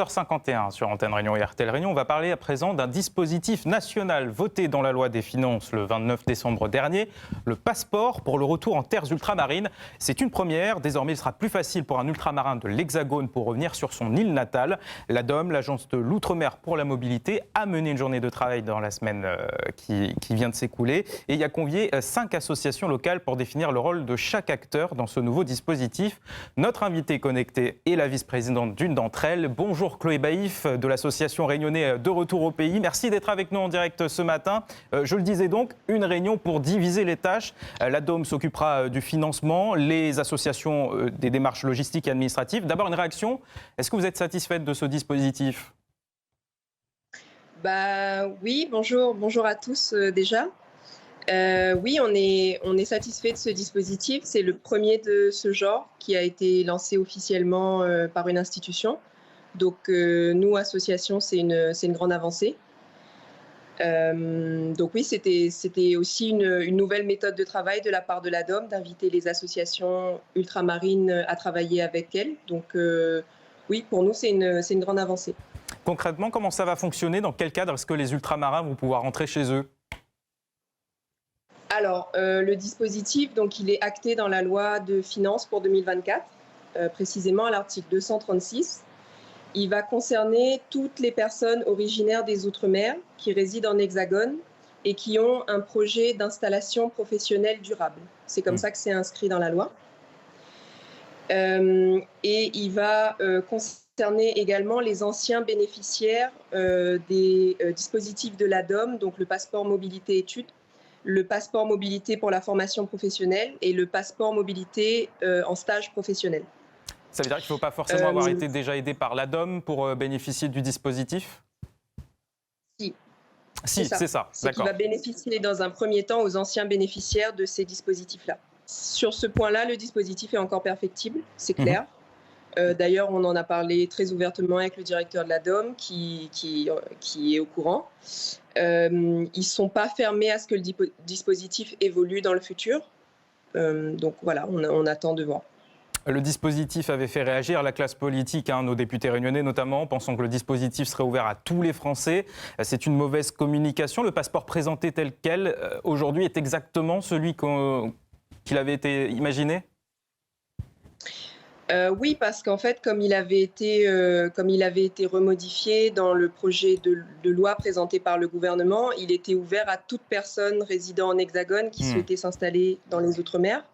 7h51 sur Antenne Réunion et RTL Réunion. On va parler à présent d'un dispositif national voté dans la loi des finances le 29 décembre dernier, le passeport pour le retour en terres ultramarines. C'est une première. Désormais, il sera plus facile pour un ultramarin de l'Hexagone pour revenir sur son île natale. L'ADOM, l'Agence de l'Outre-mer pour la mobilité, a mené une journée de travail dans la semaine qui vient de s'écouler et il a convié 5 associations locales pour définir le rôle de chaque acteur dans ce nouveau dispositif. Notre invitée connectée est la vice-présidente d'une d'entre elles. Bonjour Chloé Baïf de l'association réunionnais De Retour au Pays. Merci d'être avec nous en direct ce matin. Je le disais donc, une réunion pour diviser les tâches. L'ADOM s'occupera du financement, les associations des démarches logistiques et administratives. D'abord une réaction. Est-ce que vous êtes satisfaite de ce dispositif ? Oui, bonjour à tous déjà. Oui, on est satisfait de ce dispositif. C'est le premier de ce genre qui a été lancé officiellement par une institution. Donc nous, association, c'est une grande avancée. Donc oui, c'était aussi une nouvelle méthode de travail de la part de l'ADOM, d'inviter les associations ultramarines à travailler avec elles. Donc oui, pour nous, c'est une grande avancée. Concrètement, comment ça va fonctionner ? Dans quel cadre est-ce que les ultramarins vont pouvoir rentrer chez eux ? Alors, le dispositif, donc, il est acté dans la loi de finances pour 2024, précisément à l'article 236. Il va concerner toutes les personnes originaires des Outre-mer qui résident en Hexagone et qui ont un projet d'installation professionnelle durable. C'est comme ça que c'est inscrit dans la loi. Et il va concerner également les anciens bénéficiaires des dispositifs de l'ADOM, donc le passeport mobilité études, le passeport mobilité pour la formation professionnelle et le passeport mobilité en stage professionnel. Ça veut dire qu'il ne faut pas forcément avoir été déjà aidé par l'ADOM pour bénéficier du dispositif ? Si, c'est ça. C'est qu'il va bénéficier dans un premier temps aux anciens bénéficiaires de ces dispositifs-là. Sur ce point-là, le dispositif est encore perfectible, c'est clair. D'ailleurs, on en a parlé très ouvertement avec le directeur de l'ADOM qui est au courant. Ils ne sont pas fermés à ce que le dispositif évolue dans le futur. Donc voilà, on attend de voir. Le dispositif avait fait réagir la classe politique, nos députés réunionnais notamment, pensant que le dispositif serait ouvert à tous les Français. C'est une mauvaise communication. Le passeport présenté tel quel, aujourd'hui, est exactement celui qu'il avait été imaginé ? Oui, parce qu'en fait, comme il avait été remodifié dans le projet de loi présenté par le gouvernement, il était ouvert à toute personne résidant en Hexagone qui souhaitait s'installer dans les Outre-mer.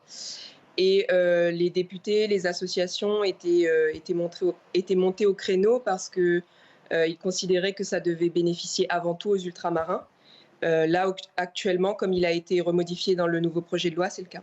Et les députés, les associations étaient montés au créneau parce qu'ils considéraient que ça devait bénéficier avant tout aux ultramarins. Là, actuellement, comme il a été remodifié dans le nouveau projet de loi, c'est le cas.